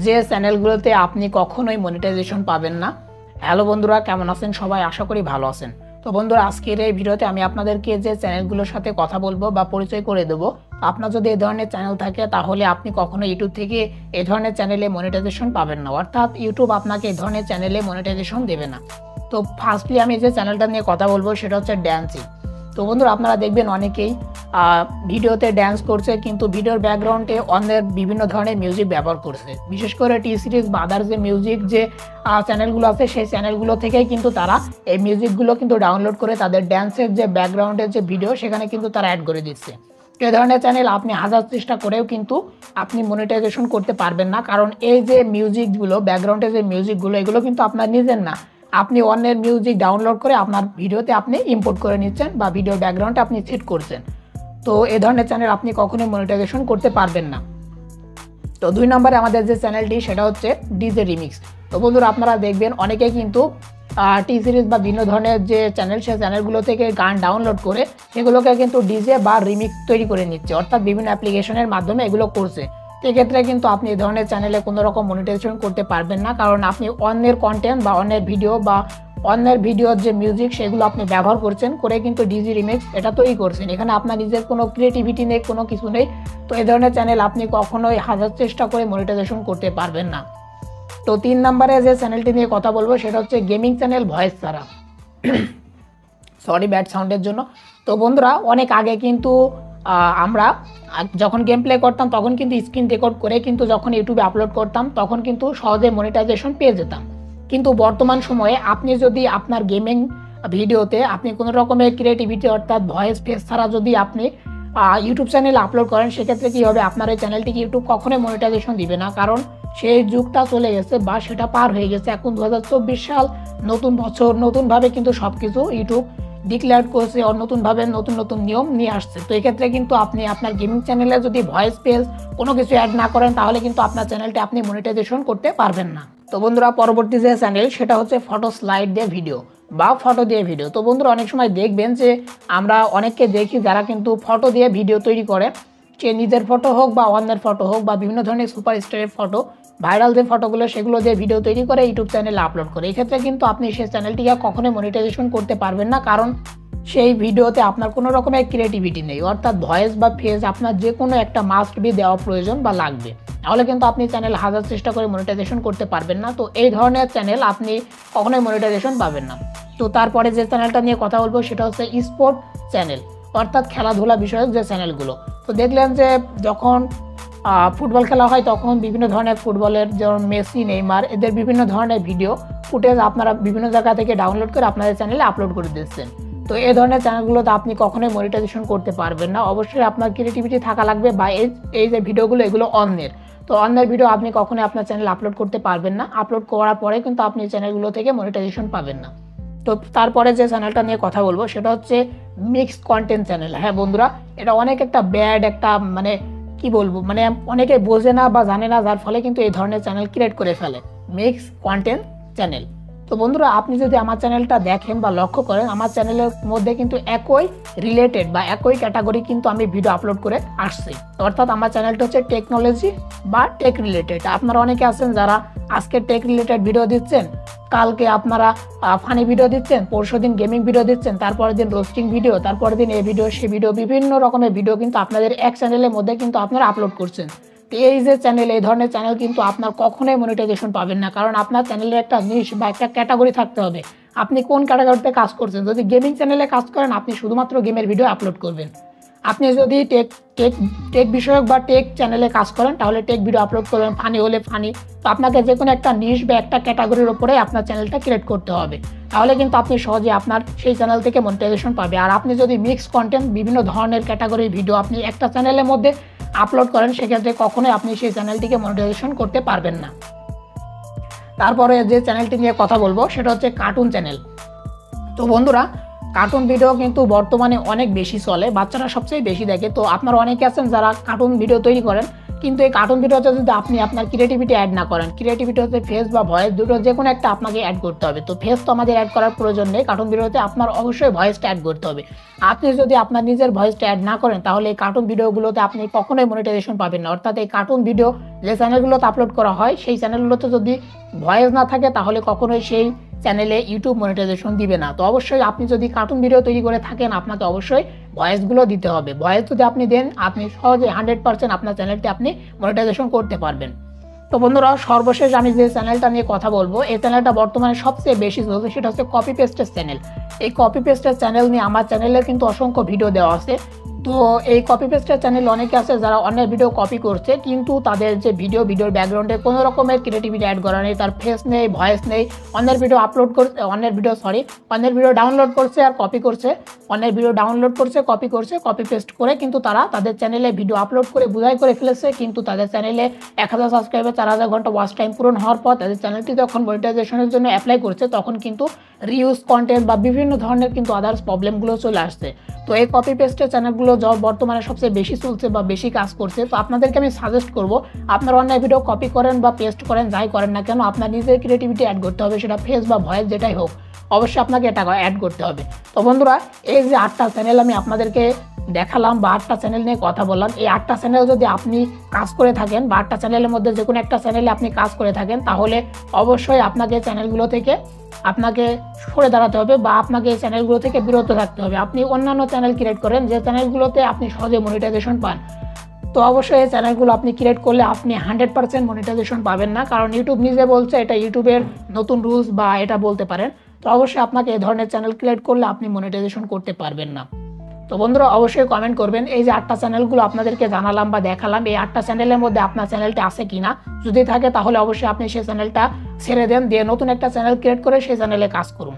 যে চ্যানেলগুলোতে আপনি কখনোই মনিটাইজেশন পাবেন না। হ্যালো বন্ধুরা, কেমন আছেন সবাই? আশা করি ভালো আছেন। তো বন্ধুরা, আজকের এই ভিডিওতে আমি আপনাদেরকে যে চ্যানেলগুলোর সাথে কথা বলবো বা পরিচয় করে দেবো, আপনার যদি এই ধরনের চ্যানেল থাকে তাহলে আপনি কখনো ইউটিউব থেকে এই ধরনের চ্যানেলে মনিটাইজেশন পাবেন না, অর্থাৎ ইউটিউব আপনাকে এই ধরনের চ্যানেলে মনিটাইজেশন দেবে না। তো ফার্স্টলি আমি যে চ্যানেলটা নিয়ে কথা বলবো সেটা হচ্ছে ড্যান্সিং। তো বন্ধুরা, আপনারা দেখবেন অনেকেই ভিডিওতে ড্যান্স করছে, কিন্তু ভিডিওর ব্যাকগ্রাউন্ডে অন্যের বিভিন্ন ধরনের মিউজিক ব্যবহার করছে। বিশেষ করে টি সিরিজ বা আদার যে মিউজিক যে চ্যানেলগুলো আছে সেই চ্যানেলগুলো থেকেই কিন্তু তারা এই মিউজিকগুলো কিন্তু ডাউনলোড করে তাদের ড্যান্সের যে ব্যাকগ্রাউন্ডের যে ভিডিও সেখানে কিন্তু তারা অ্যাড করে দিচ্ছে। এই ধরনের চ্যানেল আপনি হাজার চেষ্টা করেও কিন্তু আপনি মনিটাইজেশন করতে পারবেন না, কারণ এই যে মিউজিকগুলো ব্যাকগ্রাউন্ডের যে মিউজিকগুলো এগুলো কিন্তু আপনার নিজের না, আপনি অন্যের মিউজিক ডাউনলোড করে আপনার ভিডিওতে আপনি ইম্পোর্ট করে নিচ্ছেন বা ভিডিও ব্যাকগ্রাউন্ডে আপনি সেট করছেন। তো এই ধরনের চ্যানেল আপনি কখনোই মনিটাইজেশন করতে পারবেন না। তো 2 নম্বরে আমাদের যে চ্যানেলটি সেটা হচ্ছে ডিজে রিমিক্স। তো বন্ধুরা, আপনারা দেখবেন অনেকেই কিন্তু টি সিরিজ বা বিভিন্ন ধরনের যে চ্যানেল সেই চ্যানেলগুলো থেকে গান ডাউনলোড করে সেগুলোকে কিন্তু ডিজে বা রিমিক্স তৈরি করে নিচ্ছে, অর্থাৎ বিভিন্ন অ্যাপ্লিকেশনের মাধ্যমে এগুলো করছে। সেক্ষেত্রে কিন্তু আপনি এই ধরনের চ্যানেলে কোনো রকম মনিটাইজেশন করতে পারবেন না, কারণ আপনি অন্যের কন্টেন্ট বা অন্যের ভিডিও বা অন্যের ভিডিওর যে মিউজিক সেগুলো আপনি ব্যবহার করছেন করে কিন্তু ডিজি রিমিক্স এটা তৈরি করছেন। এখানে আপনার নিজের কোনো ক্রিয়েটিভিটি নেই, কোনো কিছু নেই। তো এই ধরনের চ্যানেল আপনি কখনোই হাজার চেষ্টা করে মনিটাইজেশন করতে পারবেন না। তো 3 নম্বরে যে চ্যানেলটি নিয়ে কথা বলবো সেটা হচ্ছে গেমিং চ্যানেল ভয়েস ছাড়া। সরি ব্যাড সাউন্ডের জন্য। তো বন্ধুরা, অনেক আগে কিন্তু আমরা যখন গেম প্লে করতাম তখন কিন্তু স্ক্রিন রেকর্ড করে কিন্তু যখন ইউটিউবে আপলোড করতাম তখন কিন্তু সহজে মনিটাইজেশন পেয়ে যেতাম। কিন্তু বর্তমান সময়ে আপনি যদি আপনার গেমিং ভিডিওতে আপনি কোনো রকমের ক্রিয়েটিভিটি অর্থাৎ ভয়েস ফেস ছাড়া যদি আপনি ইউটিউব চ্যানেলে আপলোড করেন, সেক্ষেত্রে কী হবে, আপনার এই চ্যানেলটিকে ইউটিউব কখনোই মনিটাইজেশন দিবে না, কারণ সেই যুগটা চলে গেছে বা সেটা পার হয়ে গেছে। এখন 2024 সাল, নতুন বছর, নতুনভাবে কিন্তু সব কিছু ইউটিউব ডিক্লেয়ার করছে, নতুনভাবে নতুন নতুন নিয়ম নিয়ে আসছে। তো এক্ষেত্রে কিন্তু আপনি আপনার গেমিং চ্যানেলে যদি ভয়েস পেজ কোনো কিছু অ্যাড না করেন তাহলে কিন্তু আপনার চ্যানেলটি আপনি মনিটাইজেশন করতে পারবেন না। তো বন্ধুরা, পরবর্তী যে চ্যানেল সেটা হচ্ছে ফটো স্লাইড দিয়ে ভিডিও বা ফটো দিয়ে ভিডিও। তো বন্ধুরা, অনেক সময় দেখবেন যে আমরা অনেককে দেখি যারা কিন্তু ফটো দিয়ে ভিডিও তৈরি করে, সে নিজের ফটো হোক বা অন্যের ফটো হোক বা বিভিন্ন ধরনের সুপারস্টারের ফটো, ভাইরাল যে ফটোগুলো সেগুলো দিয়ে ভিডিও তৈরি করে ইউটিউব চ্যানেলে আপলোড করে। এক্ষেত্রে কিন্তু আপনি সেই চ্যানেলটিকে কখনোই মনিটাইজেশন করতে পারবেন না, কারণ সেই ভিডিওতে আপনার কোনো রকমের ক্রিয়েটিভিটি নেই, অর্থাৎ ভয়েস বা ফেস আপনার যে কোনো একটা মাস্ট বি দেওয়া প্রয়োজন বা লাগবে, তাহলে কিন্তু আপনি চ্যানেল হাজার চেষ্টা করে মনিটাইজেশন করতে পারবেন না। তো এই ধরনের চ্যানেল আপনি কখনোই মনিটাইজেশন পাবেন না। তো তারপরে যে চ্যানেলটা নিয়ে কথা বলবো সেটা হচ্ছে স্পোর্ট চ্যানেল, অর্থাৎ খেলাধুলা বিষয়ক যে চ্যানেলগুলো। তো দেখলেন যে যখন ফুটবল খেলা হয় তখন বিভিন্ন ধরনের ফুটবলের যেমন মেসি, নেইমার, এদের বিভিন্ন ধরনের ভিডিও ফুটেজ আপনারা বিভিন্ন জায়গা থেকে ডাউনলোড করে আপনাদের চ্যানেলে আপলোড করে দিচ্ছেন। তো এই ধরনের চ্যানেলগুলোতে আপনি কখনোই মনিটাইজেশন করতে পারবেন না। অবশ্যই আপনার ক্রিয়েটিভিটি থাকা লাগবে বা এই যে ভিডিওগুলো এগুলো অন্যের, তো অন্যের ভিডিও আপনি কখনোই আপনার চ্যানেলে আপলোড করতে পারবেন না। আপলোড করার পরে কিন্তু আপনি চ্যানেলগুলো থেকে মনিটাইজেশন পাবেন না। তো তারপরে যে চ্যানেলটা নিয়ে কথা বলবো সেটা হচ্ছে মিক্সড কন্টেন্ট চ্যানেল। হ্যাঁ বন্ধুরা, এটা অনেক একটা ব্যাড একটা মানে কি বলবো, মানে অনেকে বোঝে না বা জানে না, যার ফলে কিন্তু এই ধরনের চ্যানেল ক্রিয়েট করে ফেলে, মিক্স কন্টেন্ট চ্যানেল। তো বন্ধুরা, আপনি যদি আমার চ্যানেলটা দেখেন বা লক্ষ্য করেন, আমার চ্যানেলের মধ্যে কিন্তু একই রিলেটেড বা একই ক্যাটাগরি কিন্তু আমি ভিডিও আপলোড করে আসছি, অর্থাৎ আমার চ্যানেলটা হচ্ছে টেকনোলজি বা টেক রিলেটেড। আপনারা অনেকে আছেন যারা আজকে টেক রিলেটেড ভিডিও দিচ্ছেন, কালকে আপনারা ফানি ভিডিও দিচ্ছেন, পরশুদিন গেমিং ভিডিও দিচ্ছেন, তারপরের দিন রোস্টিং ভিডিও, তারপরের দিন এই ভিডিও সে ভিডিও, বিভিন্ন রকমের ভিডিও কিন্তু আপনাদের এক চ্যানেলের মধ্যে কিন্তু আপনারা আপলোড করছেন। তো এই যে চ্যানেল, এই ধরনের চ্যানেল কিন্তু আপনার কখনোই মনিটাইজেশন পাবেন না, কারণ আপনার চ্যানেলের একটা নিশ বা একটা ক্যাটাগরি থাকতে হবে। আপনি কোন ক্যাটাগরিতে কাজ করছেন? যদি গেমিং চ্যানেলে কাজ করেন আপনি শুধুমাত্র গেমের ভিডিও আপলোড করবেন। আপনি যদি টেক বিষয়ক বা টেক চ্যানেলে কাজ করেন তাহলে টেক ভিডিও আপলোড করবেন, ফানি হলে ফানি। তো আপনাকে যে কোনো একটা নিশ বা একটা ক্যাটাগরির উপরে আপনার চ্যানেলটা ক্রিয়েট করতে হবে, তাহলে কিন্তু আপনি সহজে আপনার সেই চ্যানেল থেকে মনিটাইজেশন পাবে। আর আপনি যদি মিক্স কন্টেন্ট বিভিন্ন ধরনের ক্যাটাগরির ভিডিও আপনি একটা চ্যানেলের মধ্যে আপলোড করেন, সেক্ষেত্রে কখনোই আপনি সেই চ্যানেলটিকে মনিটাইজেশন করতে পারবেন না। তারপরে যে চ্যানেলটি নিয়ে কথা বলবো সেটা হচ্ছে কার্টুন চ্যানেল। তো বন্ধুরা, কার্টুন ভিডিও কিন্তু বর্তমানে অনেক বেশি চলে, বাচ্চারা সবচেয়ে বেশি দেখে। তো আপনারা অনেকে আছেন যারা কার্টুন ভিডিও তৈরি করেন, কিন্তু এই কার্টুন ভিডিওতে যদি আপনি আপনার ক্রিয়েটিভিটি অ্যাড না করেন, ক্রিয়েটিভিটি হচ্ছে ফেস বা ভয়েস দুটো যে কোনো একটা আপনাকে অ্যাড করতে হবে। তো ফেস তো আমাদের অ্যাড করার প্রয়োজন নেই, কার্টুন ভিডিওতে আপনার অবশ্যই ভয়েসটা অ্যাড করতে হবে। আপনি যদি আপনার নিজের ভয়েসটা অ্যাড না করেন তাহলে এই কার্টুন ভিডিওগুলোতে আপনি কখনোই মনিটাইজেশন পাবেন না। অর্থাৎ এই কার্টুন ভিডিও যে চ্যানেলগুলোতে আপলোড করা হয় সেই চ্যানেলগুলোতে যদি ভয়েস না থাকে তাহলে কখনোই সেই চ্যানেলে ইউটিউব মনিটাইজেশন দিবে না। তো অবশ্যই আপনি যদি কার্টুন ভিডিও তৈরি করে থাকেন আপনাকে অবশ্যই ভয়েসগুলো দিতে হবে। ভয়েস যদি আপনি দেন আপনি সহজে 100% আপনার চ্যানেলটি আপনি মনিটাইজেশন করতে পারবেন। তো বন্ধুরা, সর্বশেষ আমি যে চ্যানেলটা নিয়ে কথা বলবো, এই চ্যানেলটা বর্তমানে সবচেয়ে বেশি চলছে, সেটা হচ্ছে কপি পেস্টের চ্যানেল। এই কপি পেস্টের চ্যানেল নিয়ে আমার চ্যানেলে কিন্তু অসংখ্য ভিডিও দেওয়া আছে। তো এই কপি পেস্টের চ্যানেল অনেকে আছে যারা অন্যের ভিডিও কপি করছে, কিন্তু তাদের যে ভিডিওর ব্যাকগ্রাউন্ডে কোনো রকমের ক্রিয়েটিভিটি অ্যাড করা নেই, তার ফেস নেই, ভয়েস নেই, অন্যের ভিডিও ডাউনলোড করছে আর কপি করছে, অন্যের ভিডিও ডাউনলোড করছে, কপি পেস্ট করে কিন্তু তারা তাদের চ্যানেলে ভিডিও আপলোড করে বুঝাই করে ফেলেছে। কিন্তু তাদের চ্যানেলে 1000 সাবস্ক্রাইবার, 4000 ঘন্টা ওয়াচ টাইম পূরণ হওয়ার পর তাদের চ্যানেলটি যখন মনিটাইজেশনের জন্য অ্যাপ্লাই করছে তখন কিন্তু রিউজ কন্টেন্ট বা বিভিন্ন ধরনের কিন্তু আদার্স প্রবলেমগুলো চলে আসছে। তো এই কপি পেস্টের চ্যানেলগুলো বর্তমানে সবচেয়ে বেশি চলছে বা বেশি কাজ করছে। তো আপনাদেরকে আমি সাজেস্ট করব, আপনার অন্যায় ভিডিও কপি করেন বা পেস্ট করেন, যাই করেন না কেন, আপনার নিজের ক্রিয়েটিভিটি অ্যাড করতে হবে, সেটা ফেস বা ভয়েস যেটাই হোক, অবশ্যই আপনাকে এটা অ্যাড করতে হবে। তো বন্ধুরা, এই যে 8টা চ্যানেল আমি আপনাদেরকে দেখালাম বা 8টা চ্যানেল নিয়ে কথা বললাম, এই 8টা চ্যানেল যদি আপনি কাজ করে থাকেন বা 8টা চ্যানেলের মধ্যে যে কোনো একটা চ্যানেলে আপনি কাজ করে থাকেন তাহলে অবশ্যই আপনাকে চ্যানেলগুলো থেকে আপনাকে সরে দাঁড়াতে হবে বা আপনাকে এই চ্যানেলগুলো থেকে বিরত থাকতে হবে। আপনি অন্যান্য চ্যানেল ক্রিয়েট করেন যে চ্যানেলগুলোতে আপনি সহজে মনিটাইজেশন পান। তো অবশ্যই এই চ্যানেলগুলো আপনি ক্রিয়েট করলে আপনি 100% মনিটাইজেশন পাবেন না, কারণ ইউটিউব নিজে বলছে, এটা ইউটিউবের নতুন রুলস বা এটা বলতে পারেন। তো অবশ্যই আপনাকে এই ধরনের চ্যানেল ক্রিয়েট করলে আপনি মনিটাইজেশন করতে পারবেন না। তো বন্ধুরা, অবশ্যই কমেন্ট করবেন এই যে 8টা চ্যানেলগুলো আপনাদেরকে জানালাম বা দেখালাম, এই 8টা চ্যানেলের মধ্যে আপনার চ্যানেলটা আছে কিনা। যদি থাকে তাহলে অবশ্যই আপনি সেই চ্যানেলটা ছেড়ে দেন, দিয়ে নতুন একটা চ্যানেল ক্রিয়েট করে সেই চ্যানেলে কাজ করুন।